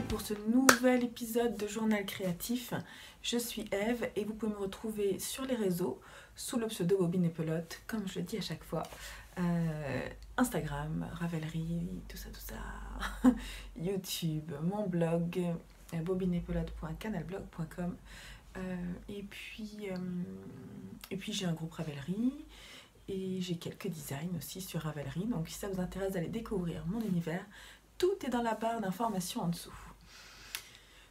bienvenue pour ce nouvel épisode de Journal Créatif. Je suis Eve et vous pouvez me retrouver sur les réseaux sous le pseudo Bobine et Pelote, comme je le dis à chaque fois. Instagram, Ravelry, tout ça. YouTube, mon blog, bobineetpelote.canalblog.com. Et puis j'ai un groupe Ravelry et j'ai quelques designs aussi sur Ravelry. Donc si ça vous intéresse d'aller découvrir mon univers, tout est dans la barre d'informations en dessous.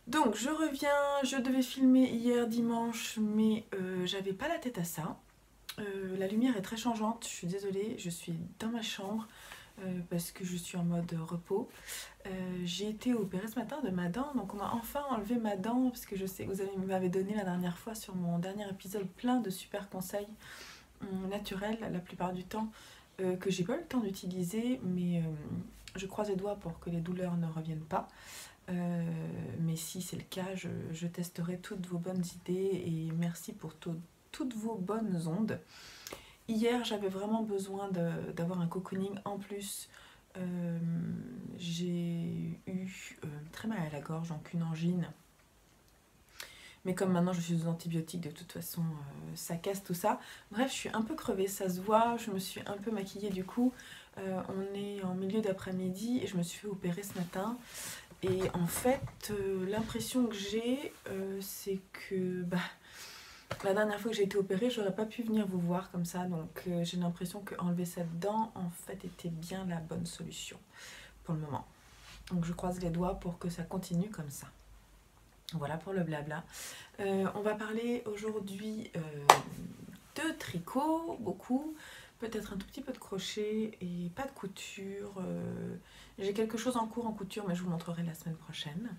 Donc je reviens, je devais filmer hier dimanche, mais j'avais pas la tête à ça. La lumière est très changeante, je suis désolée, je suis dans ma chambre parce que je suis en mode repos. J'ai été opérée ce matin de ma dent, donc on m'a enfin enlevé ma dent, parce que je sais que vous m'avez donné la dernière fois sur mon dernier épisode plein de super conseils naturels la plupart du temps, que j'ai pas eu le temps d'utiliser, mais je croise les doigts pour que les douleurs ne reviennent pas. Mais si c'est le cas, je testerai toutes vos bonnes idées et merci pour toutes vos bonnes ondes. Hier, j'avais vraiment besoin d'avoir un cocooning en plus. J'ai eu très mal à la gorge, donc une angine. Mais comme maintenant je suis aux antibiotiques, de toute façon, ça casse tout ça. Bref, je suis un peu crevée, ça se voit. Je me suis un peu maquillée du coup. On est en milieu d'après-midi et je me suis fait opérer ce matin. Et en fait, l'impression que j'ai, c'est que la dernière fois que j'ai été opérée, j'aurais pas pu venir vous voir comme ça. Donc j'ai l'impression qu'enlever cette dent, en fait, était bien la bonne solution pour le moment. Donc je croise les doigts pour que ça continue comme ça. Voilà pour le blabla. On va parler aujourd'hui de tricot, beaucoup. Peut-être un tout petit peu de crochet et pas de couture. J'ai quelque chose en cours en couture, mais je vous montrerai la semaine prochaine.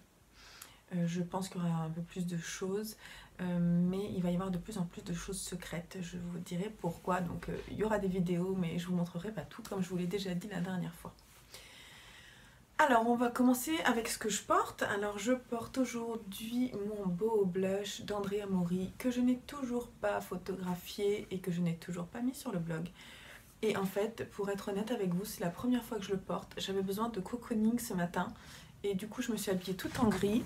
Je pense qu'il y aura un peu plus de choses, mais il va y avoir de plus en plus de choses secrètes. Je vous dirai pourquoi. Donc il y aura des vidéos, mais je vous montrerai pas tout, comme je vous l'ai déjà dit la dernière fois. Alors on va commencer avec ce que je porte. Alors je porte aujourd'hui mon beau blush d'Andrea Mori que je n'ai toujours pas photographié et que je n'ai toujours pas mis sur le blog. Et en fait, pour être honnête avec vous, c'est la première fois que je le porte. J'avais besoin de cocooning ce matin et du coup je me suis habillée tout en gris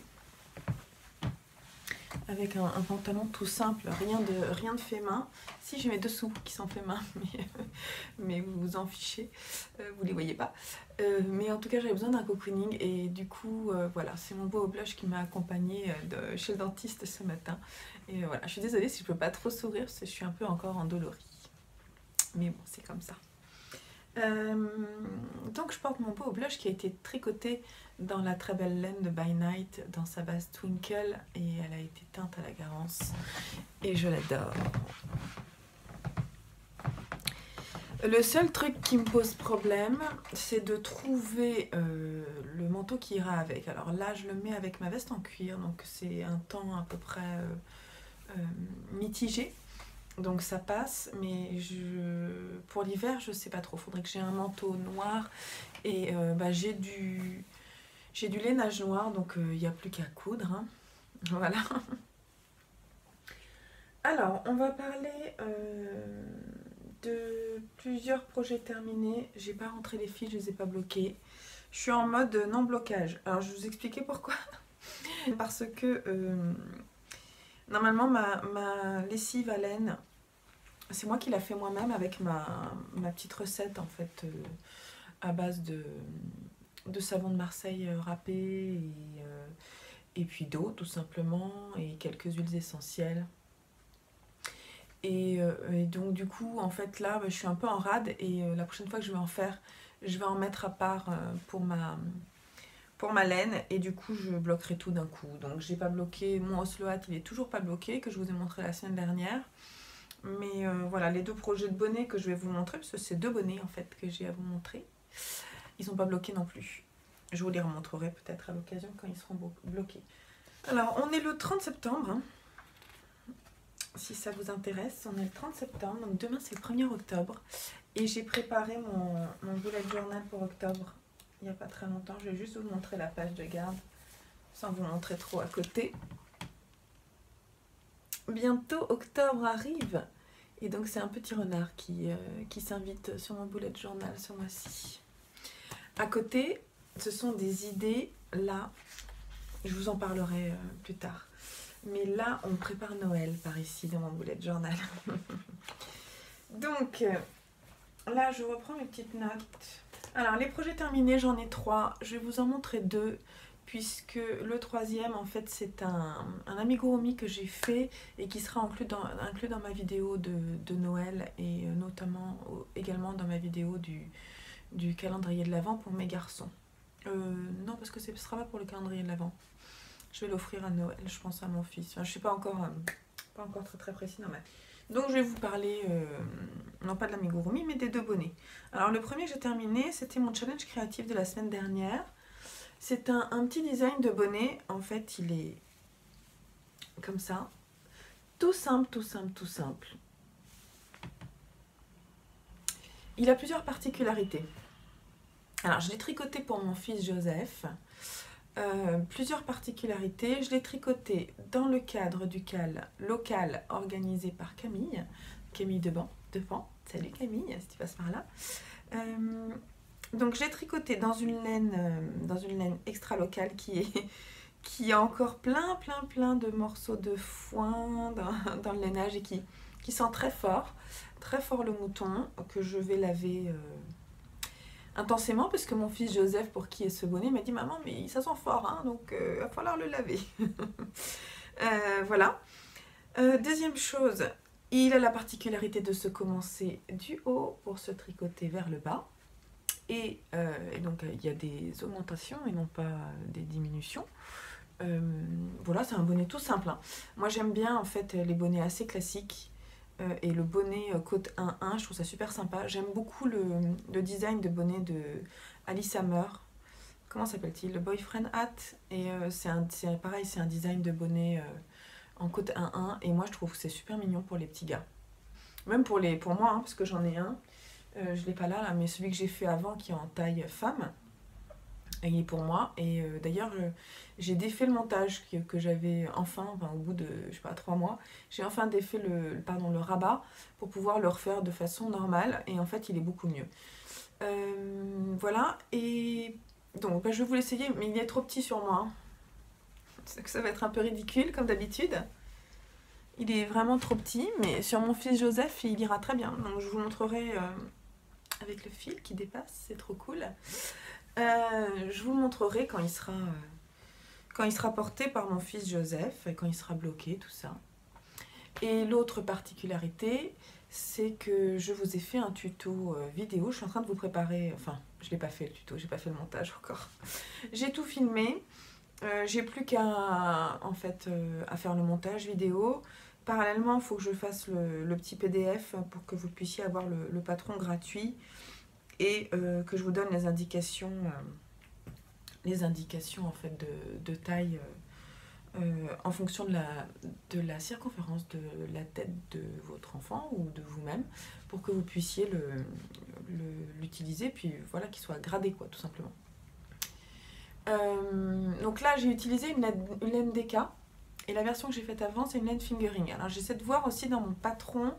avec un pantalon tout simple, rien de fait main. Si, j'ai mes dessous qui sont fait main, mais vous vous en fichez, vous les voyez pas. Mais en tout cas, j'avais besoin d'un cocooning et du coup, voilà, c'est mon beau blush qui m'a accompagnée chez le dentiste ce matin. Et voilà, je suis désolée si je peux pas trop sourire, parce que je suis un peu encore endolorie. Mais bon, c'est comme ça. Donc je porte mon beau blush qui a été tricoté dans la très belle laine de By Night dans sa base Twinkle et elle a été teinte à la Garance et je l'adore. Le seul truc qui me pose problème, c'est de trouver le manteau qui ira avec. Alors là je le mets avec ma veste en cuir, donc c'est un temps à peu près mitigé. Donc ça passe, mais pour l'hiver, je sais pas trop. Faudrait que j'ai un manteau noir et j'ai du lainage noir, donc il n'y a plus qu'à coudre. Hein. Voilà. Alors, on va parler de plusieurs projets terminés. J'ai pas rentré les fiches, je les ai pas bloqués. Je suis en mode non blocage. Alors, je vais vous expliquer pourquoi. Parce que normalement, ma lessive à laine, c'est moi qui l'a fait moi-même avec ma petite recette en fait à base de savon de Marseille râpé et puis d'eau tout simplement et quelques huiles essentielles. Et donc du coup en fait là je suis un peu en rade et la prochaine fois que je vais en faire, je vais en mettre à part pour ma laine et du coup je bloquerai tout d'un coup. Donc j'ai pas bloqué, mon Oslo Hat il est toujours pas bloqué que je vous ai montré la semaine dernière. Mais voilà, les deux projets de bonnets que je vais vous montrer, parce que c'est deux bonnets en fait que j'ai à vous montrer, ils sont pas bloqués non plus. Je vous les remontrerai peut-être à l'occasion quand ils seront bloqués. Alors on est le 30 septembre, hein. Si ça vous intéresse, on est le 30 septembre, donc demain c'est le 1er octobre. Et j'ai préparé mon bullet journal pour octobre, il n'y a pas très longtemps. Je vais juste vous montrer la page de garde, sans vous montrer trop à côté. Bientôt octobre arrive. Et donc c'est un petit renard qui s'invite sur mon bullet journal ce mois-ci. À côté, ce sont des idées là Je vous en parlerai plus tard. Mais là, on prépare Noël par ici dans mon bullet journal. Donc, là, je reprends mes petites notes. Alors, les projets terminés, j'en ai 3. Je vais vous en montrer 2. Puisque le 3e, en fait, c'est un amigurumi que j'ai fait et qui sera inclus dans ma vidéo de Noël et notamment également dans ma vidéo du calendrier de l'Avent pour mes garçons. Non, parce que ce ne sera pas pour le calendrier de l'Avent. Je vais l'offrir à Noël, je pense à mon fils. Enfin, je ne suis pas encore très précis dans ma... Donc, je vais vous parler, non pas de l'amigurumi, mais des 2 bonnets. Alors, le premier que j'ai terminé, c'était mon challenge créatif de la semaine dernière. C'est un petit design de bonnet, en fait il est comme ça, tout simple, tout simple, tout simple. Il a plusieurs particularités. Alors je l'ai tricoté pour mon fils Joseph, plusieurs particularités. Je l'ai tricoté dans le cadre du cal local organisé par Camille Depan. Salut Camille, si tu passes par là. Donc j'ai tricoté dans une laine extra locale qui a encore plein de morceaux de foin dans le lainage et qui sent très fort le mouton, que je vais laver intensément parce que mon fils Joseph, pour qui est ce bonnet, m'a dit maman mais ça sent fort hein, donc il va falloir le laver. Voilà. Deuxième chose, il a la particularité de se commencer du haut pour se tricoter vers le bas. Et donc il y a des augmentations et non pas des diminutions. Voilà, c'est un bonnet tout simple. Hein. Moi j'aime bien en fait les bonnets assez classiques. Et le bonnet côte 1-1, je trouve ça super sympa. J'aime beaucoup le design de bonnet de Alice Hammer. Comment s'appelle-t-il? Le Boyfriend Hat. Et c'est pareil, c'est un design de bonnet en côte 1-1. Et moi je trouve que c'est super mignon pour les petits gars. Même pour moi, hein, parce que j'en ai un. Je ne l'ai pas là, mais celui que j'ai fait avant qui est en taille femme, il est pour moi. Et d'ailleurs, j'ai défait le montage que j'avais enfin au bout de, je sais pas, 3 mois. J'ai enfin défait le rabat pour pouvoir le refaire de façon normale. Et en fait, il est beaucoup mieux. Voilà. Et donc, je vais vous l'essayer, mais il est trop petit sur moi. C'est que ça va être un peu ridicule, comme d'habitude. Il est vraiment trop petit, mais sur mon fils Joseph, il ira très bien. Donc, je vous montrerai... avec le fil qui dépasse, c'est trop cool. Je vous montrerai quand il sera porté par mon fils Joseph, et quand il sera bloqué, tout ça. Et l'autre particularité, c'est que je vous ai fait un tuto vidéo. Je suis en train de vous préparer, enfin, je ne l'ai pas fait le tuto, j'ai pas fait le montage encore. J'ai tout filmé, j'ai plus qu'à en fait, à faire le montage vidéo. Parallèlement, il faut que je fasse le petit PDF pour que vous puissiez avoir le patron gratuit et que je vous donne les indications en fait de taille en fonction de la circonférence de la tête de votre enfant ou de vous-même pour que vous puissiez l'utiliser puis voilà qu'il soit gradé quoi tout simplement. Donc là j'ai utilisé une laine DK. Et la version que j'ai faite avant, c'est une laine fingering. Alors j'essaie de voir aussi dans mon patron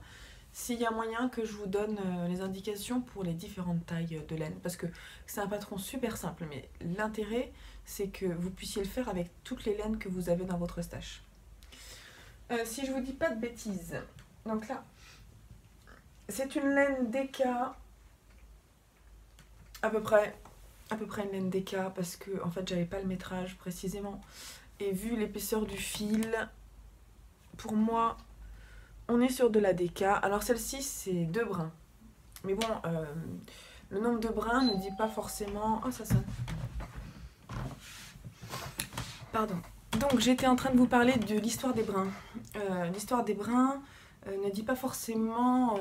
s'il y a moyen que je vous donne les indications pour les différentes tailles de laine. Parce que c'est un patron super simple. Mais l'intérêt, c'est que vous puissiez le faire avec toutes les laines que vous avez dans votre stash. Si je vous dis pas de bêtises. Donc là, c'est une laine DK. À peu près une laine DK. Parce que en fait, j'avais pas le métrage précisément. Et vu l'épaisseur du fil, pour moi, on est sur de la DK. Alors celle-ci, c'est 2 brins. Mais bon, le nombre de brins ne dit pas forcément... Oh, ça sonne. Pardon. Donc, j'étais en train de vous parler de l'histoire des brins. L'histoire des brins ne dit pas forcément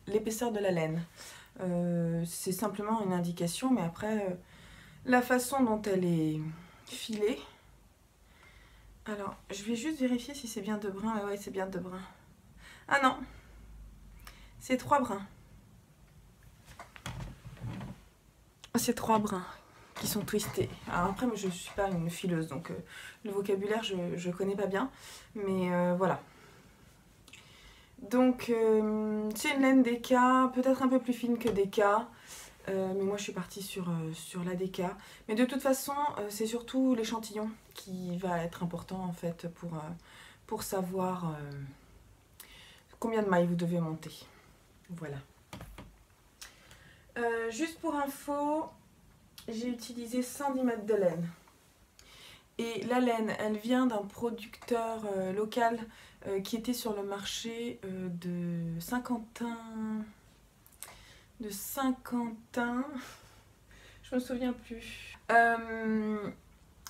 l'épaisseur de la laine. C'est simplement une indication, mais après, la façon dont elle est... filet. Alors, je vais juste vérifier si c'est bien 2 brins. Ah ouais, c'est bien 2 brins. Ah non, c'est 3 brins. C'est 3 brins qui sont twistés. Alors après, moi, je ne suis pas une fileuse, donc le vocabulaire, je connais pas bien. Mais voilà. Donc, c'est une laine DK, peut-être un peu plus fine que DK. Mais moi je suis partie sur l'ADK. Mais de toute façon, c'est surtout l'échantillon qui va être important en fait pour savoir combien de mailles vous devez monter. Voilà. Juste pour info, j'ai utilisé 110 mètres de laine. Et la laine, elle vient d'un producteur local qui était sur le marché de Saint-Quentin. Je me souviens plus.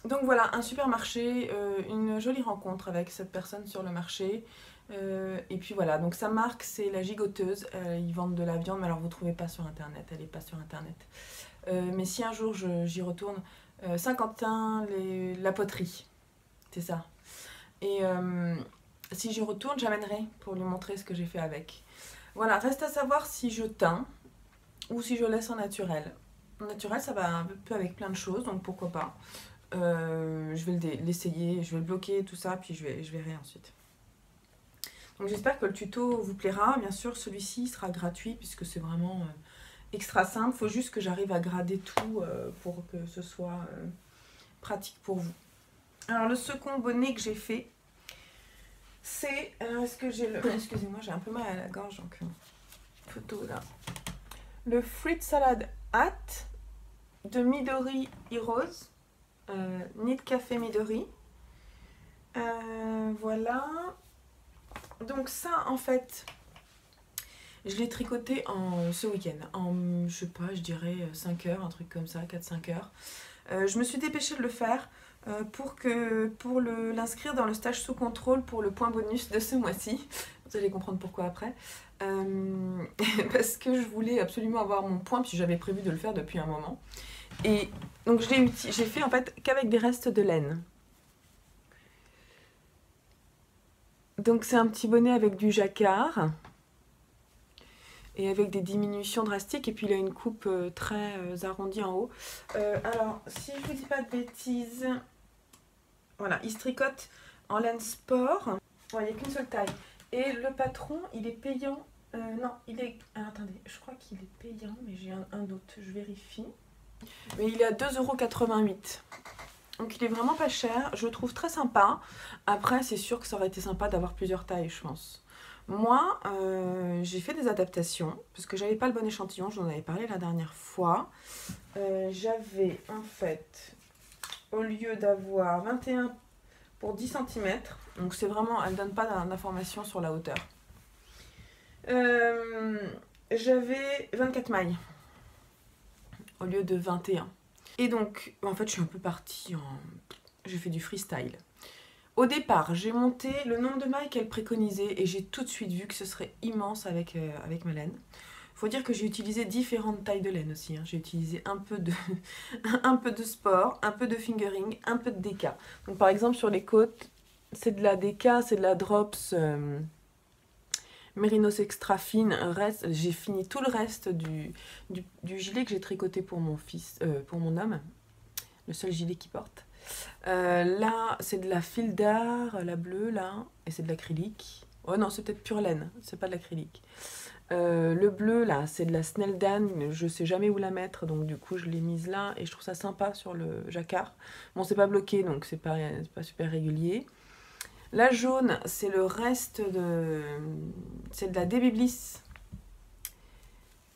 Donc voilà, un supermarché, une jolie rencontre avec cette personne sur le marché. Et puis voilà, donc sa marque c'est La Gigoteuse. Ils vendent de la viande, mais alors vous ne trouvez pas sur internet, elle n'est pas sur internet. Mais si un jour j'y retourne, Saint-Quentin, la poterie, c'est ça. Et si j'y retourne, j'amènerai pour lui montrer ce que j'ai fait avec. Voilà, reste à savoir si je teins ou si je laisse en naturel. En naturel, ça va un peu avec plein de choses, donc pourquoi pas. Je vais l'essayer, je vais le bloquer, tout ça, puis je verrai ensuite. Donc j'espère que le tuto vous plaira. Bien sûr, celui-ci sera gratuit puisque c'est vraiment extra simple. Il faut juste que j'arrive à grader tout pour que ce soit pratique pour vous. Alors le second bonnet que j'ai fait, c'est... est-ce que j'ai le... Excusez-moi, j'ai un peu mal à la gorge, donc photo là. Le Fruit Salad Hat de Midori Heroes. Knit Café Midori. Voilà. Donc ça, en fait, je l'ai tricoté ce week-end. En, je sais pas, je dirais 5 heures, un truc comme ça, 4-5 heures. Je me suis dépêchée de le faire pour l'inscrire dans le stage sous contrôle pour le point bonus de ce mois-ci. Vous allez comprendre pourquoi après. Parce que je voulais absolument avoir mon point, puis j'avais prévu de le faire depuis un moment. Et donc j'ai fait en fait qu'avec des restes de laine. Donc c'est un petit bonnet avec du jacquard et avec des diminutions drastiques, et puis il a une coupe très arrondie en haut. Alors si je vous dis pas de bêtises, voilà, il se tricote en laine sport. Bon, il n'y a qu'une seule taille. Et le patron, il est payant. Non, il est... Ah, attendez, je crois qu'il est payant, mais j'ai un doute, je vérifie. Mais il est à 2,88 €. Donc il est vraiment pas cher, je le trouve très sympa. Après, c'est sûr que ça aurait été sympa d'avoir plusieurs tailles, je pense. Moi, j'ai fait des adaptations, parce que j'avais pas le bon échantillon, j'en avais parlé la dernière fois. J'avais en fait, au lieu d'avoir 21 pour 10 cm, donc c'est vraiment, elle ne donne pas d'informations sur la hauteur. J'avais 24 mailles, au lieu de 21. Et donc, en fait, je suis un peu partie en... J'ai fait du freestyle. Au départ, j'ai monté le nombre de mailles qu'elle préconisait et j'ai tout de suite vu que ce serait immense avec ma laine. Il faut dire que j'ai utilisé différentes tailles de laine aussi. Hein. J'ai utilisé un peu de sport, un peu de fingering, un peu de DK. Donc par exemple, sur les côtes, c'est de la DK, c'est de la Drops Mérinos Extra Fine. J'ai fini tout le reste du gilet que j'ai tricoté pour mon fils, pour mon homme. Le seul gilet qu'il porte. Là, c'est de la fil d'art, la bleue, là, et c'est de l'acrylique. Oh non, c'est peut-être pure laine, c'est pas de l'acrylique. Le bleu, là, c'est de la Snelldane, je sais jamais où la mettre, donc du coup, je l'ai mise là, et je trouve ça sympa sur le jacquard. Bon, c'est pas bloqué, donc c'est pas super régulier. La jaune, c'est le reste de... C'est de la DB Bliss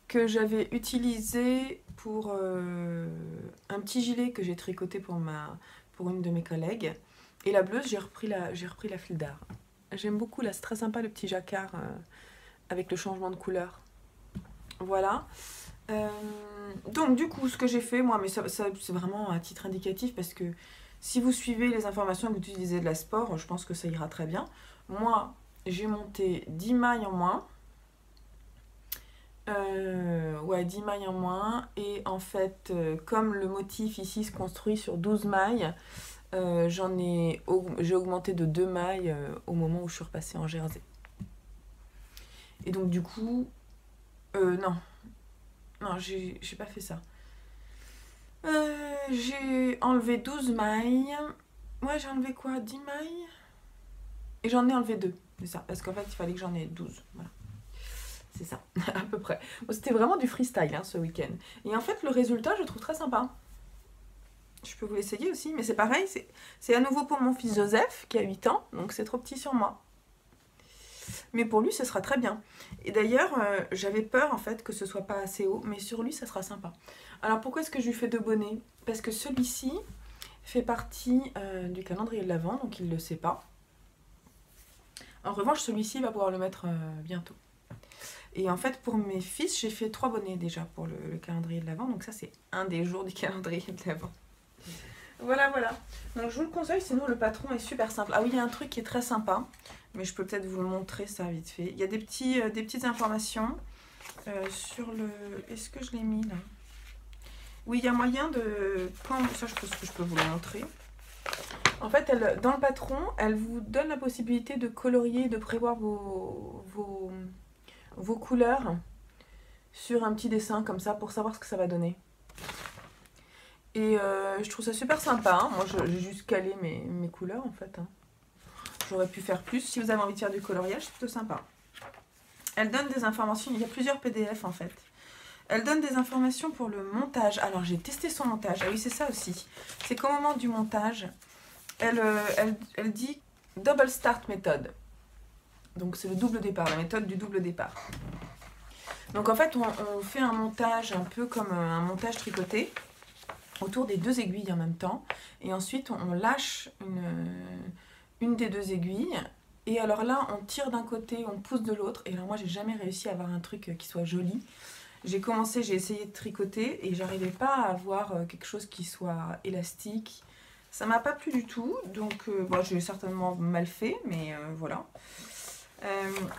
que j'avais utilisé pour un petit gilet que j'ai tricoté pour une de mes collègues. Et la bleue, j'ai repris la fil d'art. J'aime beaucoup, là, c'est très sympa le petit jacquard avec le changement de couleur. Voilà. Donc du coup, ce que j'ai fait, moi, mais ça c'est vraiment à titre indicatif parce que si vous suivez les informations que vous utilisez de la sport, je pense que ça ira très bien. Moi, j'ai monté 10 mailles en moins. Ouais, 10 mailles en moins. Et en fait, comme le motif ici se construit sur 12 mailles, j'ai augmenté de 2 mailles au moment où je suis repassée en jersey. Et donc du coup, non, j'ai pas fait ça. J'ai enlevé 12 mailles. Ouais, j'ai enlevé quoi? 10 mailles? Et j'en ai enlevé 2, c'est ça. Parce qu'en fait, il fallait que j'en ai 12. Voilà. c'est ça, à peu près. Bon, c'était vraiment du freestyle hein, ce week-end. Et en fait, le résultat, je le trouve très sympa. Je peux vous l'essayer aussi, mais c'est pareil, c'est à nouveau pour mon fils Joseph, qui a 8 ans, donc c'est trop petit sur moi. Mais pour lui, ce sera très bien. Et d'ailleurs, j'avais peur en fait que ce soit pas assez haut, mais sur lui, ça sera sympa. Alors pourquoi est-ce que je lui fais 2 bonnets? Parce que celui-ci fait partie du calendrier de l'Avent, donc il ne le sait pas. En revanche, celui-ci va pouvoir le mettre bientôt. Et en fait, pour mes fils, j'ai fait 3 bonnets déjà pour le calendrier de l'Avent, donc ça c'est un des jours du calendrier de l'Avent. Voilà, voilà. Donc je vous le conseille, sinon le patron est super simple. Ah oui, il y a un truc qui est très sympa, mais je peux peut-être vous le montrer ça vite fait. Il y a des petites informations sur le... Est-ce que je l'ai mis là? Oui, il y a moyen de... Ça, je pense que je peux vous le montrer. En fait, dans le patron, elle vous donne la possibilité de colorier, de prévoir vos couleurs sur un petit dessin comme ça pour savoir ce que ça va donner. Et je trouve ça super sympa. Hein. Moi, j'ai juste calé mes couleurs en fait. Hein. J'aurais pu faire plus. Si vous avez envie de faire du coloriage, c'est plutôt sympa. Elle donne des informations. Il y a plusieurs PDF en fait. Elle donne des informations pour le montage. Alors, j'ai testé son montage. Ah oui, c'est ça aussi. C'est qu'au moment du montage, elle dit Double Start Method. Donc, c'est le double départ, la méthode du double départ. Donc, en fait, on fait un montage un peu comme un montage tricoté autour des 2 aiguilles en même temps. Et ensuite, on lâche une des 2 aiguilles. Et alors là, on tire d'un côté, on pousse de l'autre. Et alors moi, j'ai jamais réussi à avoir un truc qui soit joli. J'ai essayé de tricoter et j'arrivais pas à avoir quelque chose qui soit élastique. Ça m'a pas plu du tout. Donc, bon, j'ai certainement mal fait, mais voilà.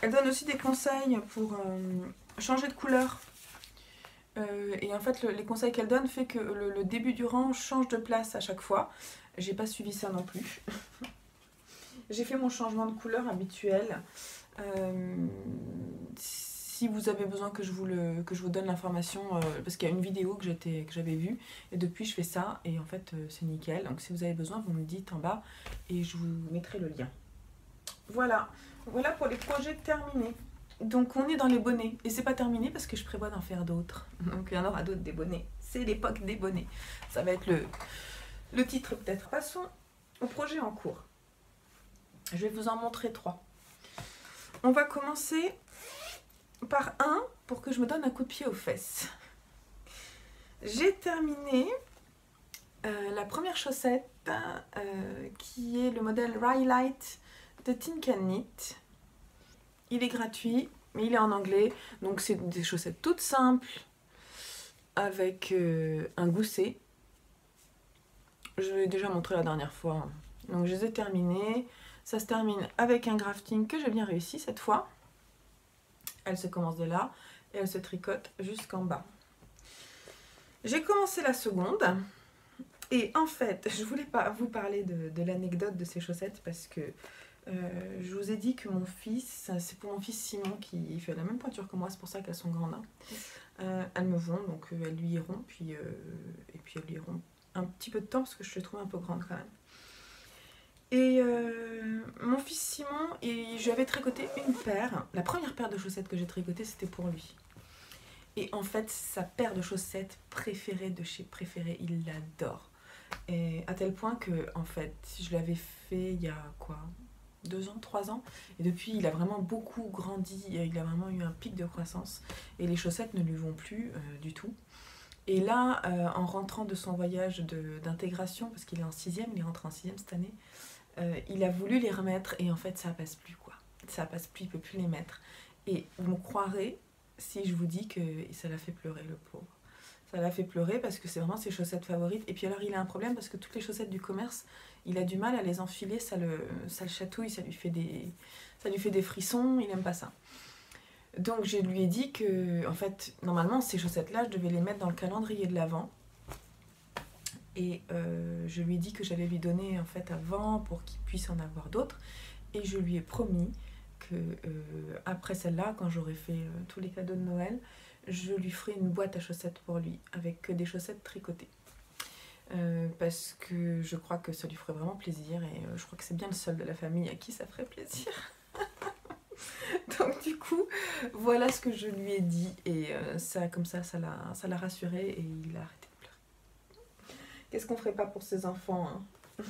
Elle donne aussi des conseils pour changer de couleur. Et en fait, les conseils qu'elle donne fait que le début du rang change de place à chaque fois. J'ai pas suivi ça non plus. J'ai fait mon changement de couleur habituel. Si vous avez besoin que je vous donne l'information, parce qu'il y a une vidéo que j'avais vue, et depuis je fais ça, et en fait c'est nickel. Donc si vous avez besoin, vous me dites en bas, et je vous mettrai le lien. Voilà, voilà pour les projets terminés. Donc on est dans les bonnets, et c'est pas terminé parce que je prévois d'en faire d'autres. Donc il y en aura d'autres des bonnets. C'est l'époque des bonnets. Ça va être le titre peut-être. Passons au projet en cours. Je vais vous en montrer 3. On va commencer par un pour que je me donne un coup de pied aux fesses. J'ai terminé la première chaussette qui est le modèle Rhylight de Tin Can Knit. Il est gratuit, mais il est en anglais. Donc c'est des chaussettes toutes simples avec un gousset. Je l'ai déjà montré la dernière fois. Donc je les ai terminées. Ça se termine avec un grafting que j'ai bien réussi cette fois. Elle se commence de là et elle se tricote jusqu'en bas. J'ai commencé la seconde. Et en fait, je voulais pas vous parler de l'anecdote de ces chaussettes parce que je vous ai dit que mon fils, c'est pour mon fils Simon qui fait la même pointure que moi, c'est pour ça qu'elles sont grandes. Hein. Elles me vont, donc elles lui iront, et puis elles lui iront un petit peu de temps parce que je les trouve un peu grandes quand même. Et mon fils Simon, je lui avais tricoté une paire. La première paire de chaussettes que j'ai tricotée, c'était pour lui. Et en fait, sa paire de chaussettes préférée de chez Préféré, il l'adore. Et à tel point que, en fait, je l'avais fait il y a quoi, 2 ans, 3 ans. Et depuis, il a vraiment beaucoup grandi. Il a vraiment eu un pic de croissance. Et les chaussettes ne lui vont plus du tout. Et là, en rentrant de son voyage d'intégration, parce qu'il est en 6e, il est rentré en 6e cette année, il a voulu les remettre et en fait ça passe plus quoi. Ça passe plus, il peut plus les mettre. Et vous me croirez si je vous dis que ça l'a fait pleurer le pauvre. Ça l'a fait pleurer parce que c'est vraiment ses chaussettes favorites. Et puis alors il a un problème parce que toutes les chaussettes du commerce, il a du mal à les enfiler, ça le chatouille, ça lui fait des frissons, il aime pas ça. Donc je lui ai dit que en fait normalement ces chaussettes là je devais les mettre dans le calendrier de l'Avent. Et je lui ai dit que j'allais lui donner en fait avant pour qu'il puisse en avoir d'autres. Et je lui ai promis que après celle-là, quand j'aurai fait tous les cadeaux de Noël, je lui ferai une boîte à chaussettes pour lui, avec que des chaussettes tricotées. Parce que je crois que ça lui ferait vraiment plaisir et je crois que c'est bien le seul de la famille à qui ça ferait plaisir. Donc du coup, Voilà ce que je lui ai dit et ça, comme ça l'a rassuré et il a arrêté de pleurer. Qu'est-ce qu'on ferait pas pour ses enfants, hein?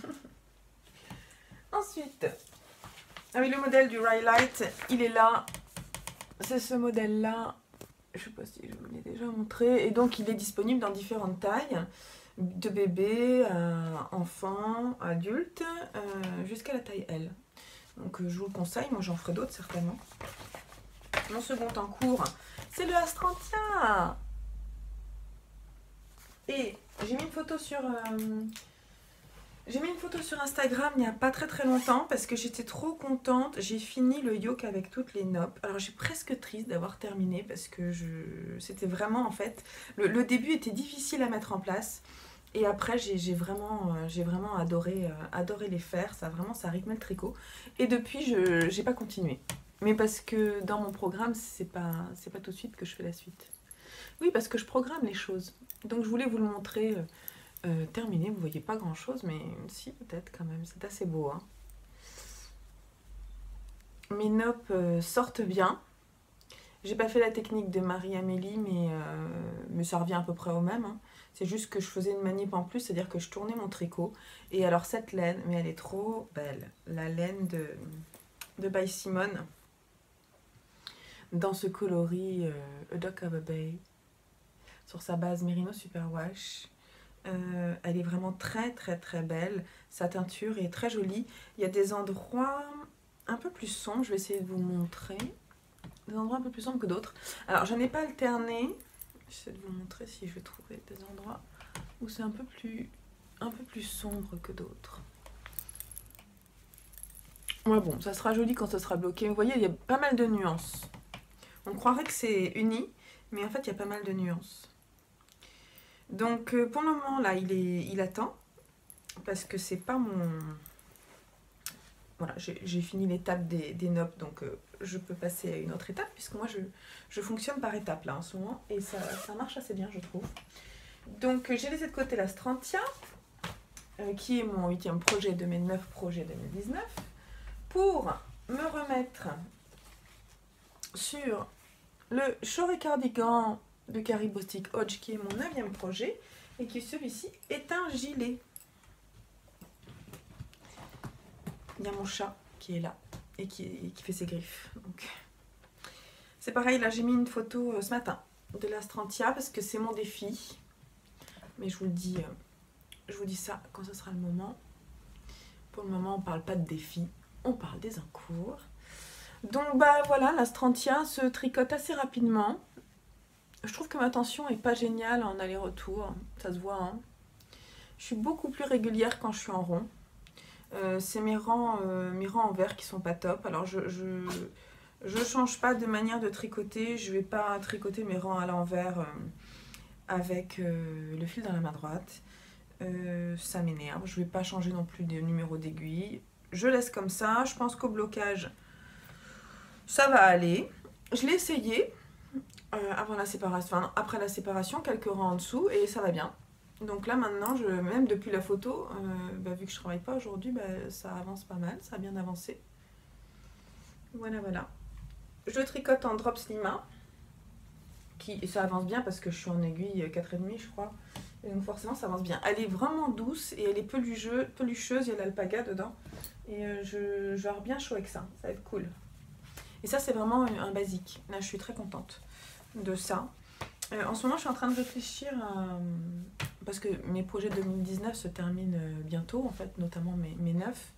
Ensuite, ah oui, le modèle du Rhyolite, il est là. C'est ce modèle-là. Je sais pas si je vous l'ai déjà montré. Et donc, il est disponible dans différentes tailles. De bébé, à enfant, adulte, jusqu'à la taille L. Donc, je vous le conseille. Moi, j'en ferai d'autres, certainement. Mon second en cours, c'est le Astrantia. Et j'ai mis une photo sur... J'ai mis une photo sur Instagram il n'y a pas très longtemps parce que j'étais trop contente. J'ai fini le yoke avec toutes les noppes. Alors j'ai presque triste d'avoir terminé parce que c'était vraiment en fait... Le début était difficile à mettre en place. Et après j'ai vraiment adoré les faire. Ça rythmait le tricot. Et depuis j'ai pas continué. Mais parce que dans mon programme c'est pas tout de suite que je fais la suite. Oui, parce que je programme les choses. Donc je voulais vous le montrer... terminé, vous voyez pas grand chose, mais si, peut-être quand même, c'est assez beau, hein. Mes noppes sortent bien. J'ai pas fait la technique de Marie-Amélie, mais ça revient à peu près au même, hein. C'est juste que je faisais une manip en plus, c'est-à-dire que je tournais mon tricot. Et alors cette laine, mais elle est trop belle. La laine de By Simone, dans ce coloris A Dock of a Bay, sur sa base Merino Superwash. Elle est vraiment très belle. Sa teinture est très jolie. Il y a des endroits un peu plus sombres. Je vais essayer de vous montrer. Des endroits un peu plus sombres que d'autres. Alors, je n'ai pas alterné. J'essaie de vous montrer si je vais trouver des endroits où c'est un peu plus sombre que d'autres. Ouais, bon, ça sera joli quand ça sera bloqué. Vous voyez, il y a pas mal de nuances. On croirait que c'est uni, mais en fait, il y a pas mal de nuances. Donc pour le moment là il attend parce que c'est pas mon... Voilà, j'ai fini l'étape des noppes, donc je peux passer à une autre étape puisque moi je fonctionne par étapes là en ce moment et ça marche assez bien je trouve. Donc j'ai laissé de côté la Astrantia qui est mon 8e projet de mes 9 projets 2019 pour me remettre sur le Shorey Cardigan de Carrie Bostic Hodge qui est mon 9e projet et qui celui-ci est un gilet. Il y a mon chat qui est là et qui fait ses griffes. C'est pareil, là j'ai mis une photo ce matin de l'Astrantia parce que c'est mon défi. Mais je vous dis ça quand ce sera le moment. Pour le moment on parle pas de défi, on parle des encours. Donc bah voilà, l'Astrantia se tricote assez rapidement. Je trouve que ma tension est pas géniale en aller-retour, ça se voit, hein. Je suis beaucoup plus régulière quand je suis en rond. C'est mes rangs en vert qui sont pas top. Alors je change pas de manière de tricoter. Je vais pas tricoter mes rangs à l'envers avec le fil dans la main droite. Ça m'énerve. Je vais pas changer non plus de numéro d'aiguille. Je laisse comme ça. Je pense qu'au blocage, ça va aller. Je l'ai essayé. Avant la séparation, enfin, après la séparation, quelques rangs en dessous et ça va bien. Donc là maintenant, même depuis la photo, vu que je travaille pas aujourd'hui, ça avance pas mal, ça a bien avancé. Voilà. Je tricote en Drops Lima, et ça avance bien parce que je suis en aiguille 4,5 je crois. Et donc forcément ça avance bien. Elle est vraiment douce et elle est pelucheuse, il y a l'alpaga dedans. Et je vais avoir bien chaud avec ça, ça va être cool. Et ça c'est vraiment un basique, là je suis très contente de ça. En ce moment je suis en train de réfléchir parce que mes projets 2019 se terminent bientôt en fait, notamment mes 9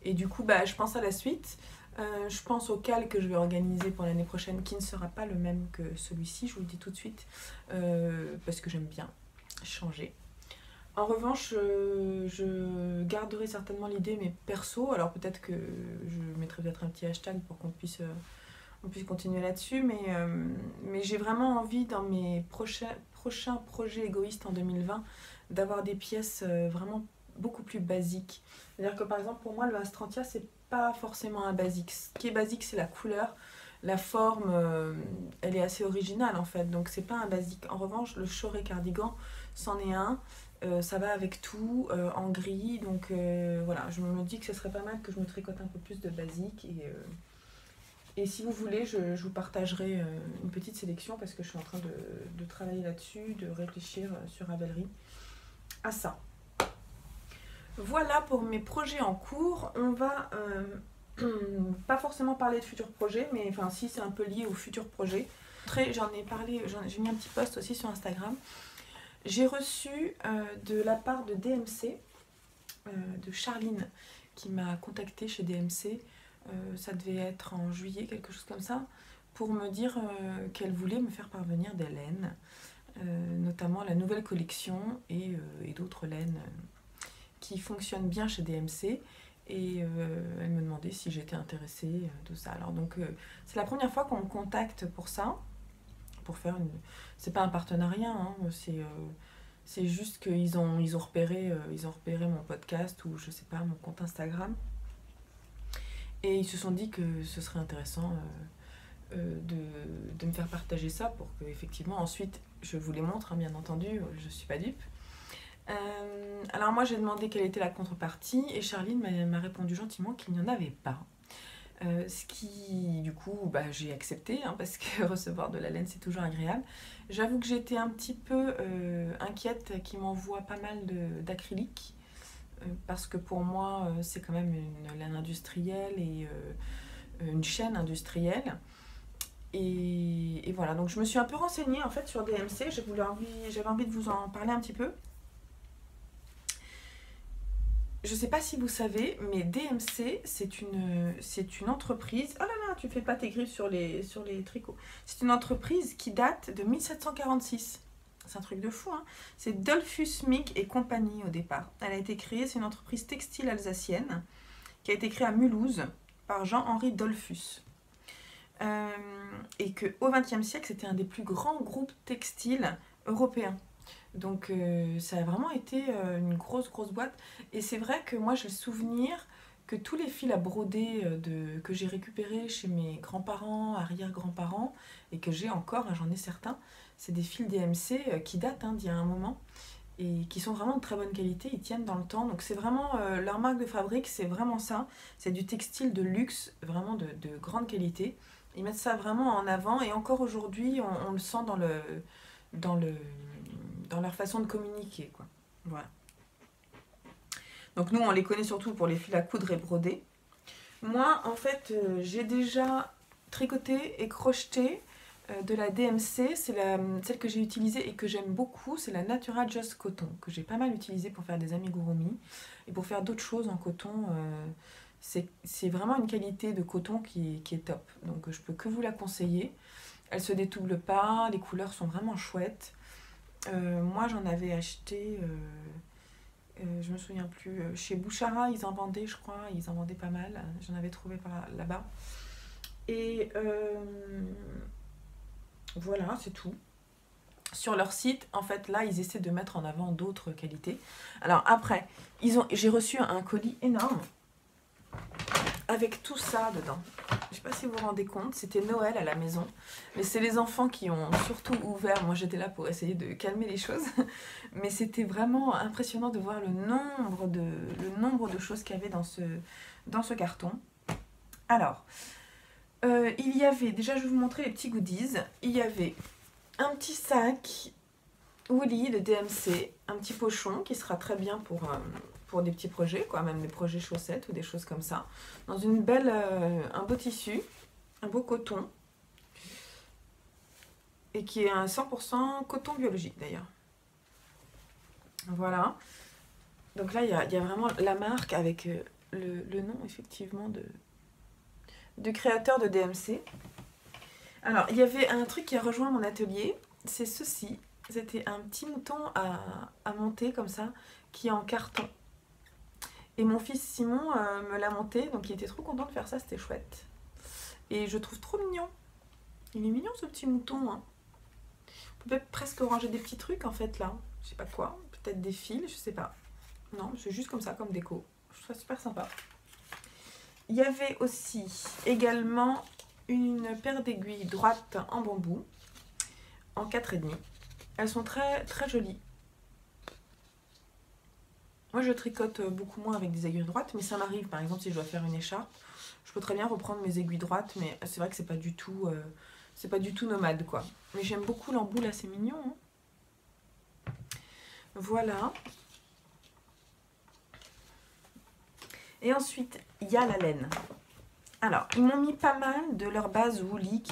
et du coup je pense à la suite. Je pense au cal que je vais organiser pour l'année prochaine qui ne sera pas le même que celui-ci, je vous le dis tout de suite, parce que j'aime bien changer. En revanche, je garderai certainement l'idée mais perso, alors peut-être que je mettrai peut-être un petit hashtag pour qu'on puisse continuer là-dessus, mais j'ai vraiment envie dans mes prochains projets égoïstes en 2020 d'avoir des pièces vraiment beaucoup plus basiques. C'est-à-dire que par exemple pour moi le Astrantia c'est pas forcément un basique. Ce qui est basique c'est la couleur, la forme, elle est assez originale en fait, donc c'est pas un basique. En revanche le Shorey Cardigan c'en est un. Ça va avec tout en gris, donc voilà, je me dis que ce serait pas mal que je me tricote un peu plus de basique Et si vous voulez, je vous partagerai une petite sélection parce que je suis en train de travailler là-dessus, de réfléchir sur Ravelry à ça. Voilà pour mes projets en cours. On va pas forcément parler de futurs projets, mais enfin si, c'est un peu lié aux futurs projets. J'en ai parlé, j'ai mis un petit post aussi sur Instagram. J'ai reçu de la part de DMC, de Charline, qui m'a contactée chez DMC, ça devait être en juillet, quelque chose comme ça, pour me dire qu'elle voulait me faire parvenir des laines, notamment la nouvelle collection et d'autres laines qui fonctionnent bien chez DMC. Et elle me demandait si j'étais intéressée de ça. Alors donc c'est la première fois qu'on me contacte pour ça, pour faire une... C'est pas un partenariat, hein, c'est juste qu'ils ont repéré mon podcast ou je sais pas, mon compte Instagram. Et ils se sont dit que ce serait intéressant de me faire partager ça pour que effectivement ensuite je vous les montre, hein, bien entendu, je suis pas dupe. Alors moi j'ai demandé quelle était la contrepartie et Charline m'a répondu gentiment qu'il n'y en avait pas. Ce qui du coup j'ai accepté, hein, parce que recevoir de la laine c'est toujours agréable. J'avoue que j'étais un petit peu inquiète qu'ils m'envoient pas mal d'acrylique parce que pour moi c'est quand même une laine industrielle et une chaîne industrielle. Et voilà, donc je me suis un peu renseignée en fait sur DMC, j'avais envie de vous en parler un petit peu. Je sais pas si vous savez, mais DMC, c'est une entreprise... Oh là là, tu fais pas tes griffes sur les tricots. C'est une entreprise qui date de 1746. C'est un truc de fou, hein. C'est Dollfus Mig et compagnie au départ. Elle a été créée, c'est une entreprise textile alsacienne qui a été créée à Mulhouse par Jean-Henri Dollfus. Et qu'au XXe siècle, c'était un des plus grands groupes textiles européens. Donc ça a vraiment été une grosse boîte. Et c'est vrai que moi j'ai le souvenir que tous les fils à broder que j'ai récupérés chez mes grands-parents, arrière-grands-parents, et que j'ai encore, hein, j'en ai certains, c'est des fils DMC qui datent d'il y a un moment, et qui sont vraiment de très bonne qualité, ils tiennent dans le temps. Donc c'est vraiment, leur marque de fabrique, c'est vraiment ça. C'est du textile de luxe, vraiment de grande qualité. Ils mettent ça vraiment en avant, et encore aujourd'hui, on le sent dans leur façon de communiquer, quoi. Voilà. Donc nous, on les connaît surtout pour les fils à coudre et broder. Moi, en fait, j'ai déjà tricoté et crocheté de la DMC. C'est celle que j'ai utilisée et que j'aime beaucoup. C'est la Natural Just Coton, que j'ai pas mal utilisée pour faire des amigurumi et pour faire d'autres choses en coton. C'est vraiment une qualité de coton qui est top. Donc je peux que vous la conseiller. Elle se détouble pas, les couleurs sont vraiment chouettes. Moi j'en avais acheté, je me souviens plus, chez Bouchara, ils en vendaient, je crois, ils en vendaient pas mal, j'en avais trouvé par là-bas. Et voilà, c'est tout. Sur leur site, en fait, là, ils essaient de mettre en avant d'autres qualités. Alors après, j'ai reçu un colis énorme avec tout ça dedans. Je sais pas si vous vous rendez compte, c'était Noël à la maison, mais c'est les enfants qui ont surtout ouvert. Moi j'étais là pour essayer de calmer les choses, mais c'était vraiment impressionnant de voir le nombre de choses qu'il y avait dans ce carton. Alors, il y avait, déjà je vais vous montrer les petits goodies, il y avait un petit sac Woolly de DMC, un petit pochon qui sera très bien pour des petits projets, quoi, même des projets chaussettes ou des choses comme ça, dans un beau tissu, un beau coton, et qui est un 100% coton biologique d'ailleurs. Voilà. Donc là, il y a vraiment la marque avec le nom effectivement du créateur de DMC. Alors, il y avait un truc qui a rejoint mon atelier, c'est ceci. C'était un petit mouton à monter comme ça, qui est en carton. Et mon fils Simon me l'a monté, donc il était trop content de faire ça, c'était chouette. Et je trouve trop mignon. Il est mignon ce petit mouton, hein. On peut presque ranger des petits trucs en fait là. Je sais pas quoi, peut-être des fils, je sais pas. Non, c'est juste comme ça, comme déco. Je trouve ça super sympa. Il y avait aussi également une paire d'aiguilles droites en bambou, en 4,5. Elles sont très très jolies. Moi je tricote beaucoup moins avec des aiguilles droites, mais ça m'arrive par exemple si je dois faire une écharpe, Je peux très bien reprendre mes aiguilles droites, mais c'est vrai que c'est pas du tout nomade, quoi. Mais j'aime beaucoup l'embout, là, c'est mignon. Hein. Voilà. Et ensuite, il y a la laine. Alors, ils m'ont mis pas mal de leur base Woolly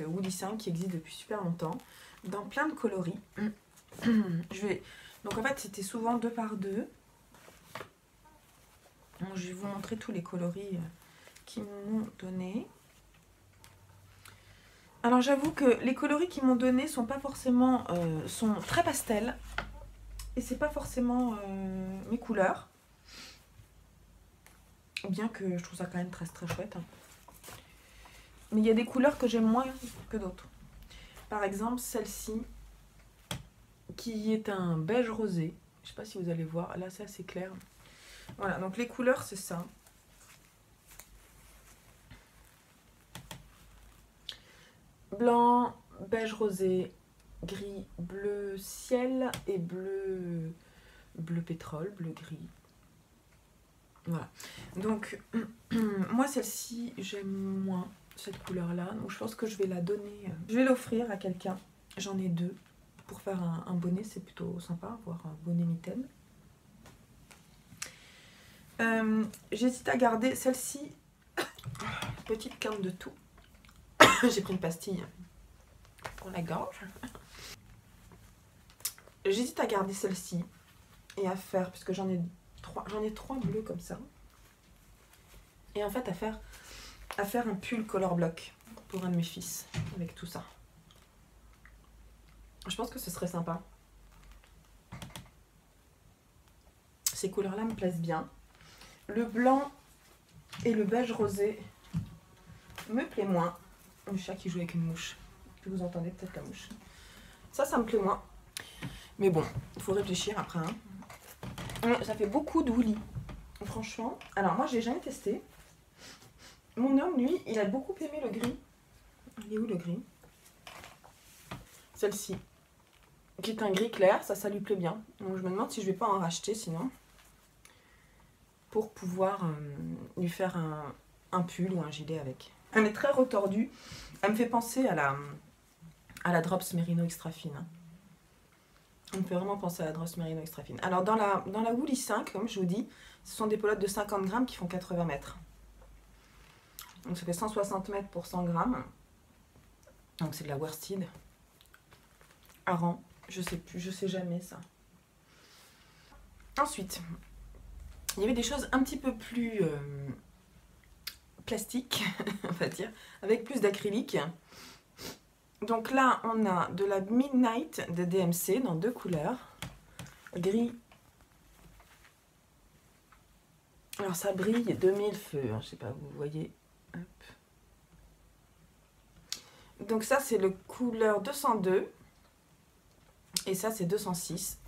Woolly 5 qui existe depuis super longtemps, dans plein de coloris. Donc en fait, c'était souvent 2 par 2. Donc, je vais vous montrer tous les coloris qu'ils m'ont donné. Alors j'avoue que les coloris qu'ils m'ont donné sont pas forcément sont très pastels et c'est pas forcément mes couleurs. Bien que je trouve ça quand même très très chouette. Hein. Mais il y a des couleurs que j'aime moins que d'autres. Par exemple, celle-ci, qui est un beige rosé. Je sais pas si vous allez voir. Là, c'est assez clair. Voilà, donc les couleurs, c'est ça. Blanc, beige rosé, gris, bleu ciel et bleu pétrole, bleu gris. Voilà. Donc, moi, celle-ci, j'aime moins cette couleur-là. Donc, je pense que je vais la donner. Je vais l'offrir à quelqu'un. J'en ai 2. Pour faire un bonnet, c'est plutôt sympa, avoir un bonnet mitaine. J'hésite à garder celle-ci. Petite quinte de tout. J'ai pris une pastille pour la gorge. J'hésite à garder celle-ci et à faire, puisque j'en ai 3 bleus comme ça. Et en fait à faire un pull color block pour un de mes fils avec tout ça. Je pense que ce serait sympa. Ces couleurs-là me plaisent bien. Le blanc et le beige rosé me plaît moins. Le chat qui joue avec une mouche. Puis vous entendez peut-être la mouche. Ça me plaît moins. Mais bon, il faut réfléchir après. Hein. Ça fait beaucoup de Woolly. Franchement. Alors moi, j'ai jamais testé. Mon homme, lui, il a beaucoup aimé le gris. Il est où le gris? Celle-ci. Qui est un gris clair. Ça lui plaît bien. Donc je me demande si je vais pas en racheter sinon. Pour pouvoir lui faire un pull ou un gilet avec. Elle est très retordue. Elle me fait penser à la Drops Merino Extra Fine. Elle me fait vraiment penser à la Drops Merino Extra Fine. Alors dans la Woolly 5, comme je vous dis, ce sont des pelotes de 50 grammes qui font 80 mètres. Donc ça fait 160 mètres pour 100 grammes. Donc c'est de la worsted. Aran, je sais plus, je sais jamais ça. Ensuite, il y avait des choses un petit peu plus plastiques, on va dire, avec plus d'acrylique. Donc là, on a de la Midnight de DMC dans 2 couleurs. Gris. Alors ça brille 2000 feux, hein, je sais pas, vous voyez. Hop. Donc ça, c'est le couleur 202. Et ça, c'est 206.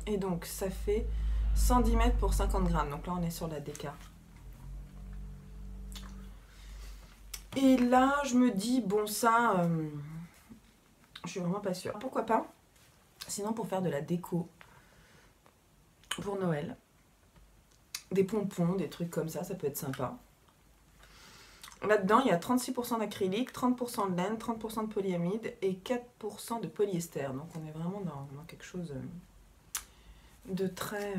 Et donc, ça fait 110 mètres pour 50 grammes. Donc là, on est sur la DK. Et là, je me dis, bon, ça, je suis vraiment pas sûre. Pourquoi pas? Sinon, pour faire de la déco pour Noël. Des pompons, des trucs comme ça peut être sympa. Là-dedans, il y a 36% d'acrylique, 30% de laine, 30% de polyamide et 4% de polyester. Donc, on est vraiment dans quelque chose de très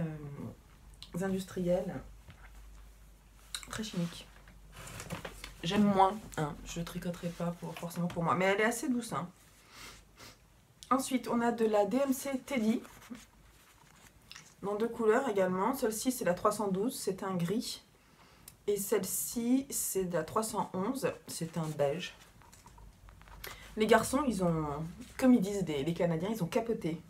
industriel, très chimique. J'aime moins, hein. Je ne tricoterai pas forcément pour moi, mais elle est assez douce. Hein. Ensuite, on a de la DMC Teddy, dans 2 couleurs également. Celle-ci, c'est la 312, c'est un gris. Et celle-ci, c'est de la 311, c'est un beige. Les garçons, ils ont, comme ils disent les Canadiens, ils ont capoté.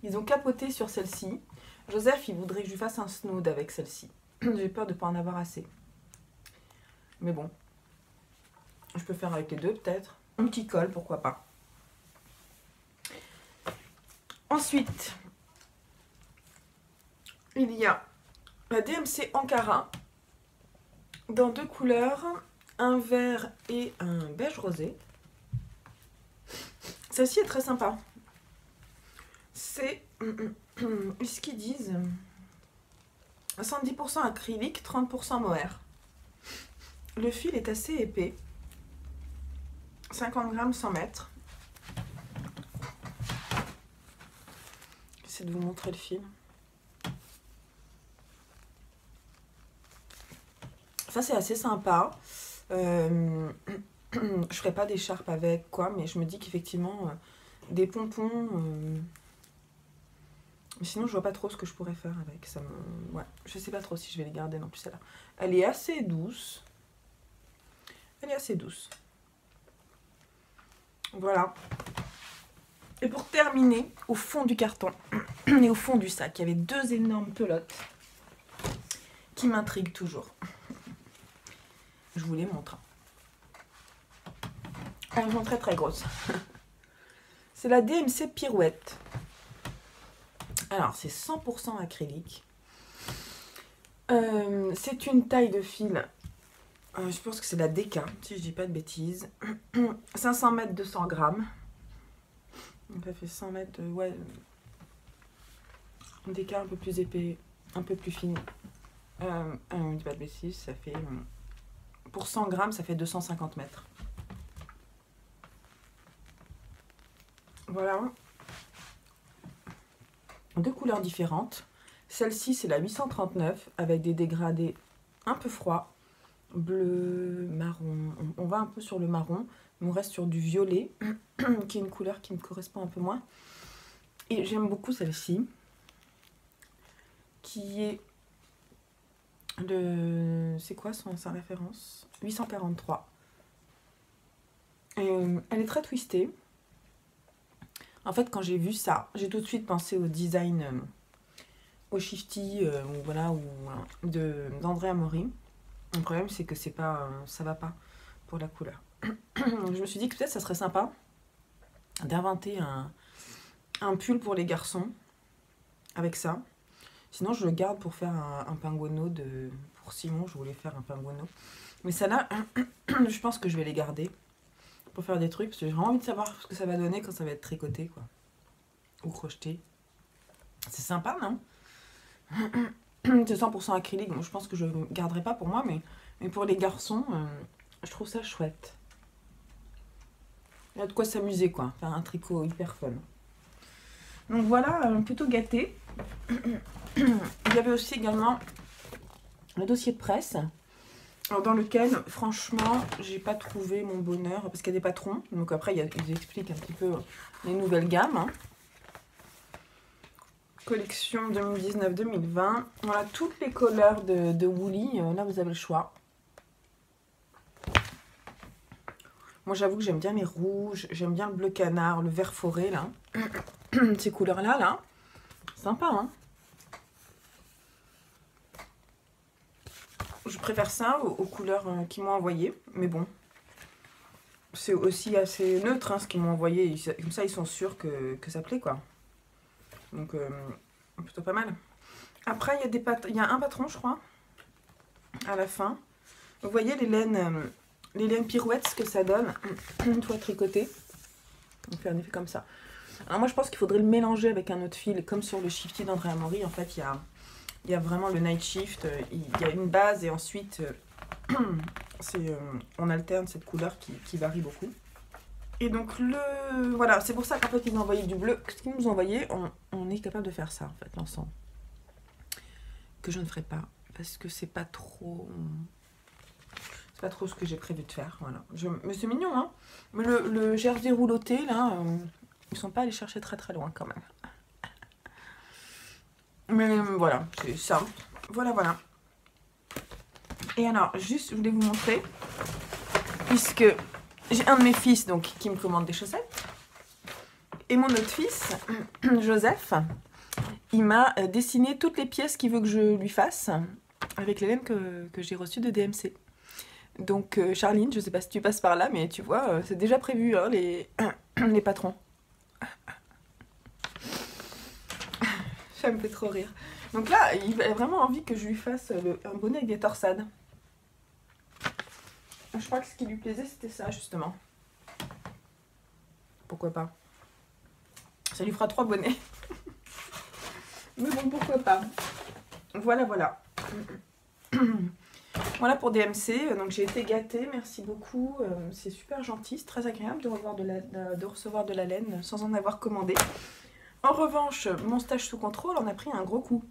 Ils ont capoté sur celle-ci. Joseph, il voudrait que je lui fasse un snood avec celle-ci. J'ai peur de ne pas en avoir assez. Mais bon, je peux faire avec les 2 peut-être. Un petit col, pourquoi pas. Ensuite, il y a la DMC Ankara dans 2 couleurs, un vert et un beige rosé. Celle-ci est très sympa. C'est ce qu'ils disent 70% acrylique, 30% mohair. Le fil est assez épais. 50 grammes 100 mètres. J'essaie de vous montrer le fil. Ça c'est assez sympa. Je ferai pas d'écharpe avec quoi, mais je me dis qu'effectivement des pompons. Sinon je vois pas trop ce que je pourrais faire avec ça. Ouais, je sais pas trop si je vais les garder non plus celle-là. Elle est assez douce. Elle est assez douce. Voilà. Et pour terminer, au fond du carton et au fond du sac, il y avait deux énormes pelotes qui m'intriguent toujours. Je vous les montre. Elles sont très très grosses. C'est la DMC Pirouette. Alors, c'est 100% acrylique. C'est une taille de fil. Je pense que c'est la DK, si je dis pas de bêtises. 500 mètres, 200 grammes. Donc, ça fait 100 mètres, ouais. DK un peu plus épais, un peu plus fine. Je dis pas de bêtises, ça fait... Pour 100 grammes, ça fait 250 mètres. Voilà. Deux couleurs différentes. Celle-ci, c'est la 839 avec des dégradés un peu froids. Bleu, marron. On va un peu sur le marron. On reste sur du violet, qui est une couleur qui me correspond un peu moins. Et j'aime beaucoup celle-ci, qui est le... C'est quoi sa référence? 843. Elle est très twistée. En fait, quand j'ai vu ça, j'ai tout de suite pensé au design, au shifty, voilà, d'André Amaury. Le problème, c'est que c'est pas, ça va pas pour la couleur. Je me suis dit que peut-être ça serait sympa d'inventer un pull pour les garçons avec ça. Sinon, je le garde pour faire un pinguono pour Simon. Je voulais faire un pinguono. Mais celle-là, je pense que je vais les garder pour faire des trucs. Parce que j'ai vraiment envie de savoir ce que ça va donner quand ça va être tricoté, quoi. Ou crocheté. C'est sympa, non? C'est 100% acrylique. Donc je pense que je ne garderai pas pour moi. Mais pour les garçons, je trouve ça chouette. Il y a de quoi s'amuser, quoi. Faire un tricot hyper fun. Donc voilà, plutôt gâté. Il y avait aussi également le dossier de presse, dans lequel, franchement, j'ai pas trouvé mon bonheur, parce qu'il y a des patrons. Donc après, ils expliquent un petit peu les nouvelles gammes. Hein. Collection 2019-2020. Voilà, toutes les couleurs de Woolly. Là, vous avez le choix. Moi, j'avoue que j'aime bien les rouges. J'aime bien le bleu canard, le vert forêt, là. Ces couleurs-là, là. Sympa, hein. Je préfère ça aux couleurs qu'ils m'ont envoyées. Mais bon, c'est aussi assez neutre, hein, ce qu'ils m'ont envoyé. Comme ça, ils sont sûrs que ça plaît, quoi. Donc, plutôt pas mal. Après, il y a un patron, je crois, à la fin. Vous voyez les laines pirouettes, ce que ça donne une fois tricoté. On fait un effet comme ça. Alors moi, je pense qu'il faudrait le mélanger avec un autre fil, comme sur le shifty d'André Amaury. En fait, il y a vraiment le night shift. Il y a une base et ensuite, on alterne cette couleur qui varie beaucoup. Et donc, voilà, c'est pour ça qu'en fait, ils ont envoyé du bleu. Ce qu'ils nous ont envoyé, on est capable de faire ça, en fait, l'ensemble. Que je ne ferai pas, parce que c'est pas trop... C'est pas trop ce que j'ai prévu de faire, voilà. Mais c'est mignon, hein. Mais le jersey rouloté, là, ils sont pas allés chercher très très loin, quand même. Mais voilà, c'est simple. Voilà, voilà. Et alors, juste, je voulais vous montrer, puisque... J'ai un de mes fils donc, qui me commande des chaussettes. Et mon autre fils, Joseph, il m'a dessiné toutes les pièces qu'il veut que je lui fasse avec les laines que j'ai reçues de DMC. Donc Charline, je ne sais pas si tu passes par là, mais tu vois, c'est déjà prévu, hein, les patrons. Ça me fait trop rire. Donc là, il a vraiment envie que je lui fasse un bonnet avec des torsades. Je crois que ce qui lui plaisait, c'était ça, justement. Pourquoi pas? Ça lui fera 3 bonnets. Mais bon, pourquoi pas? Voilà, voilà. Voilà pour DMC, donc j'ai été gâtée, merci beaucoup, c'est super gentil, c'est très agréable de recevoir de la laine sans en avoir commandé. En revanche, mon stage sous contrôle en a pris un gros coup.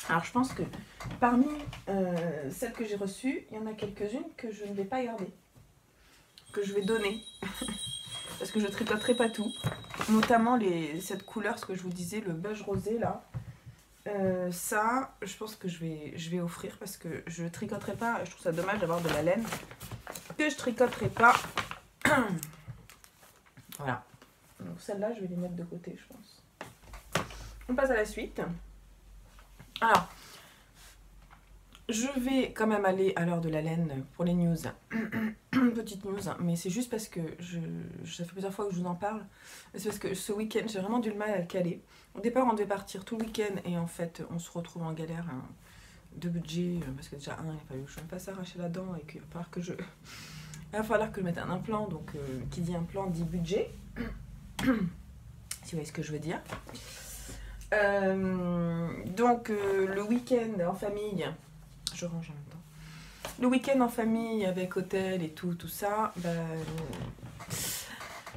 Alors je pense que parmi celles que j'ai reçues, il y en a quelques-unes que je ne vais pas garder, que je vais donner, parce que je tricoterai pas tout, notamment cette couleur, ce que je vous disais, le beige rosé là. Ça, je pense que je vais offrir parce que je tricoterai pas, je trouve ça dommage d'avoir de la laine que je tricoterai pas. Voilà. Donc celle-là, je vais les mettre de côté, je pense. On passe à la suite. Alors, je vais quand même aller à l'heure de la laine pour les news. Petite news, mais c'est juste parce que ça fait plusieurs fois que je vous en parle. C'est parce que ce week-end, j'ai vraiment du mal à le caler. Au départ, on devait partir tout le week-end et en fait, on se retrouve en galère de budget. Parce que déjà, il fallait que je ne me fasse arracher la dent et qu'il va falloir que il va falloir que je mette un implant. Donc, qui dit implant dit budget. Si vous voyez ce que je veux dire. Donc, le week-end en famille, je range en même temps. Le week-end en famille avec hôtel et tout ça,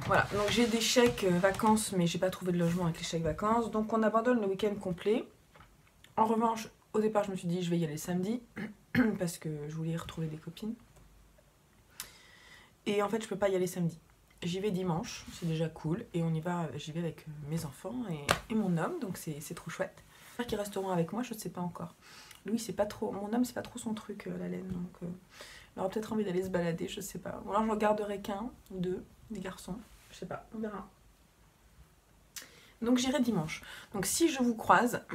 voilà. Donc j'ai des chèques vacances, mais j'ai pas trouvé de logement avec les chèques vacances. Donc on abandonne le week-end complet. En revanche, au départ, je me suis dit je vais y aller samedi parce que je voulais y retrouver des copines. Et en fait, je peux pas y aller samedi. J'y vais dimanche, c'est déjà cool. Et j'y vais avec mes enfants et mon homme, donc c'est trop chouette. J'espère qu'ils resteront avec moi, je ne sais pas encore. Louis, c'est pas trop, mon homme, c'est pas trop son truc, la laine, donc il aura peut-être envie d'aller se balader, je sais pas. Bon, alors j'en garderai qu'un ou deux, des garçons, je sais pas, on verra. Donc j'irai dimanche. Donc si je vous croise,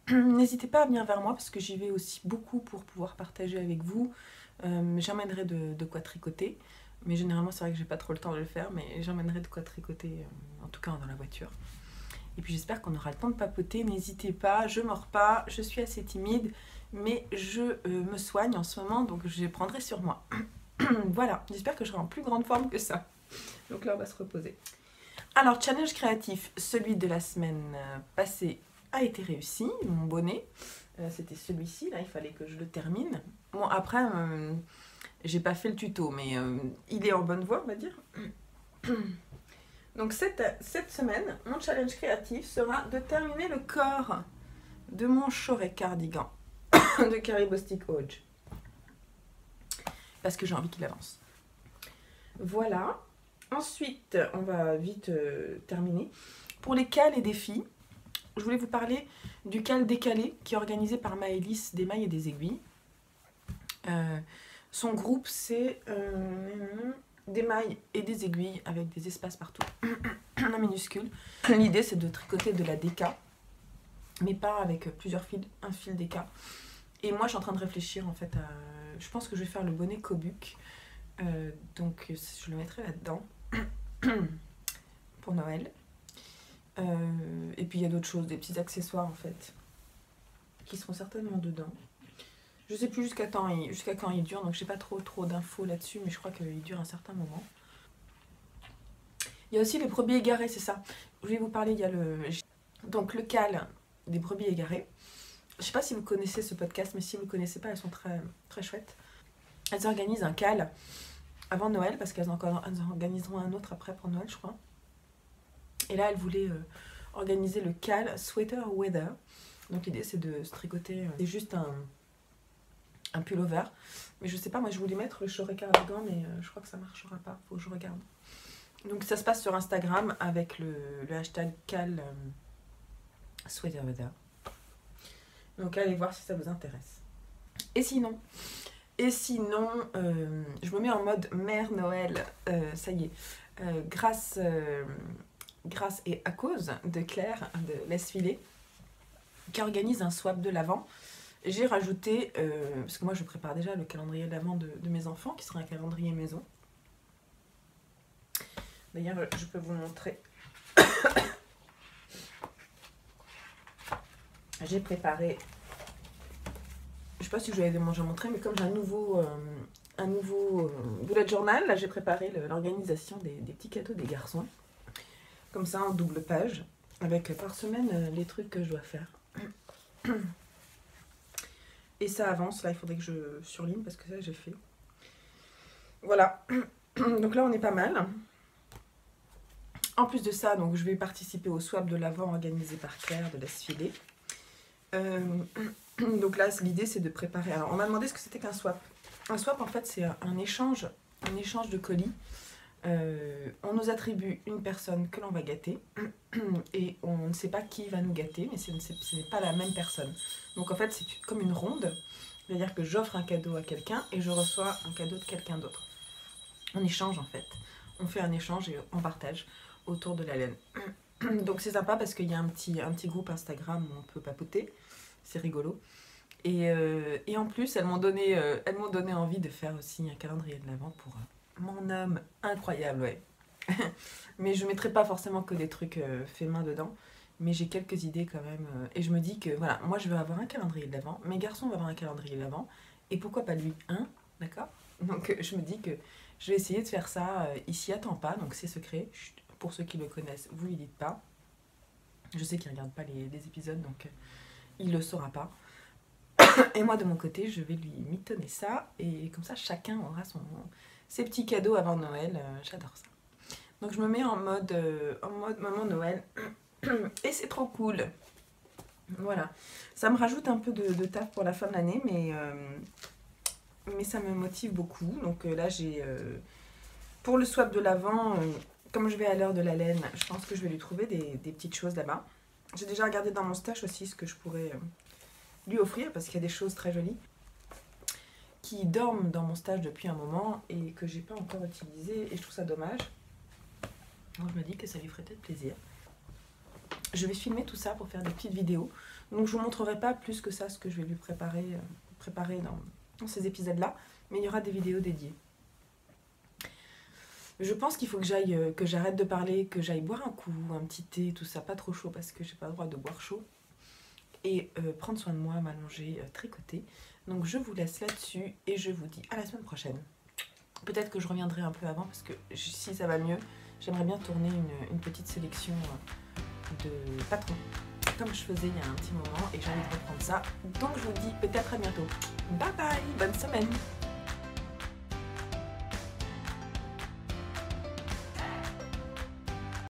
n'hésitez pas à venir vers moi parce que j'y vais aussi beaucoup pour pouvoir partager avec vous. J'emmènerai de quoi tricoter, mais généralement c'est vrai que j'ai pas trop le temps de le faire, mais j'emmènerai de quoi tricoter, en tout cas dans la voiture. Et puis j'espère qu'on aura le temps de papoter, n'hésitez pas, je mords pas, je suis assez timide, mais je me soigne en ce moment, donc je prendrai sur moi. Voilà, j'espère que je serai en plus grande forme que ça. Donc là, on va se reposer. Alors, challenge créatif, celui de la semaine passée a été réussi, mon bonnet. C'était celui-ci, là, il fallait que je le termine. Bon, après, j'ai pas fait le tuto, mais il est en bonne voie, on va dire. Donc cette semaine, mon challenge créatif sera de terminer le corps de mon choret cardigan de Carrie Bostic Hodge. Parce que j'ai envie qu'il avance. Voilà. Ensuite, on va vite terminer. Pour les cales et défis, je voulais vous parler du cal décalé qui est organisé par Maëlys des mailles et des aiguilles. Son groupe, c'est des mailles et des aiguilles avec des espaces partout. En minuscule. L'idée, c'est de tricoter de la déca, mais pas avec plusieurs fils, un fil déca. Et moi, je suis en train de réfléchir en fait à... Je pense que je vais faire le bonnet Kobuk. Donc, je le mettrai là-dedans pour Noël. Et puis, il y a d'autres choses, des petits accessoires en fait, qui seront certainement dedans. Je sais plus jusqu'à quand il dure, donc j'ai pas trop d'infos là-dessus, mais je crois qu'il dure un certain moment. Il y a aussi les brebis égarées, c'est ça. Je voulais vous parler, il y a donc le cal des brebis égarées. Je sais pas si vous connaissez ce podcast, mais si vous ne connaissez pas, elles sont très, très chouettes. Elles organisent un cal avant Noël, parce qu'elles en organiseront un autre après pour Noël, je crois. Et là, elles voulaient organiser le cal Sweater Weather. Donc l'idée, c'est de se tricoter. C'est juste un pullover. Mais je sais pas, moi je voulais mettre le choret cardigan, mais je crois que ça marchera pas. Faut que je regarde. Donc ça se passe sur Instagram avec le hashtag cal Sweater Weather. Donc allez voir si ça vous intéresse. Et sinon, je me mets en mode mère Noël, ça y est, grâce et à cause de Claire de Laisse Filer, qui organise un swap de l'Avent. J'ai rajouté, parce que moi je prépare déjà le calendrier de l'Avent de mes enfants, qui sera un calendrier maison. D'ailleurs, je peux vous montrer. J'ai préparé, je sais pas si je vous avais déjà montré, mais comme j'ai un nouveau bullet journal, là j'ai préparé l'organisation des petits cadeaux des garçons. Comme ça, en double page, avec par semaine les trucs que je dois faire. Et ça avance, là il faudrait que je surligne parce que ça j'ai fait. Voilà, donc là on est pas mal. En plus de ça, donc je vais participer au swap de l'Avent organisé par Claire de l'Esfilé. Donc là l'idée c'est de préparer. Alors on m'a demandé ce que c'était qu'un swap. Un swap en fait c'est un échange de colis. On nous attribue une personne que l'on va gâter et on ne sait pas qui va nous gâter, mais ce n'est pas la même personne. Donc en fait c'est comme une ronde, c'est-à-dire que j'offre un cadeau à quelqu'un et je reçois un cadeau de quelqu'un d'autre. On échange en fait, on fait un échange et on partage autour de la laine. Donc c'est sympa parce qu'il y a un petit groupe Instagram où on peut papoter, c'est rigolo. Et en plus elles m'ont donné envie de faire aussi un calendrier de l'Avent pour mon homme incroyable, ouais. Mais je mettrai pas forcément que des trucs faits main dedans, mais j'ai quelques idées quand même. Et je me dis que voilà, moi je veux avoir un calendrier de l'Avent, mes garçons vont avoir un calendrier de l'Avent, et pourquoi pas lui, hein, d'accord? Donc je me dis que je vais essayer de faire ça. Il s'y attend pas, donc c'est secret. Chut, pour ceux qui le connaissent, vous lui dites pas. Je sais qu'il regarde pas les épisodes, donc il le saura pas. Et moi de mon côté, je vais lui mitonner ça, et comme ça chacun aura ses petits cadeaux avant Noël. J'adore ça. Donc je me mets en mode maman Noël, et c'est trop cool. Voilà, ça me rajoute un peu de taf pour la fin de l'année, mais ça me motive beaucoup. Donc là j'ai pour le swap de l'Avent, comme je vais à l'heure de la laine, je pense que je vais lui trouver des petites choses là-bas. J'ai déjà regardé dans mon stash aussi ce que je pourrais lui offrir, parce qu'il y a des choses très jolies qui dorment dans mon stage depuis un moment et que j'ai pas encore utilisé, et je trouve ça dommage. Donc je me dis que ça lui ferait peut-être plaisir. Je vais filmer tout ça pour faire des petites vidéos, donc je vous montrerai pas plus que ça ce que je vais lui préparer dans ces épisodes là, mais il y aura des vidéos dédiées. Je pense qu'il faut que j'arrête de parler, que j'aille boire un coup, un petit thé, tout ça, pas trop chaud parce que j'ai pas le droit de boire chaud. Et prendre soin de moi, m'allonger, tricoter. Donc je vous laisse là-dessus et je vous dis à la semaine prochaine. Peut-être que je reviendrai un peu avant parce que si ça va mieux, j'aimerais bien tourner une petite sélection de patrons, comme je faisais il y a un petit moment, et j'ai envie de reprendre ça. Donc je vous dis peut-être à bientôt. Bye bye, bonne semaine.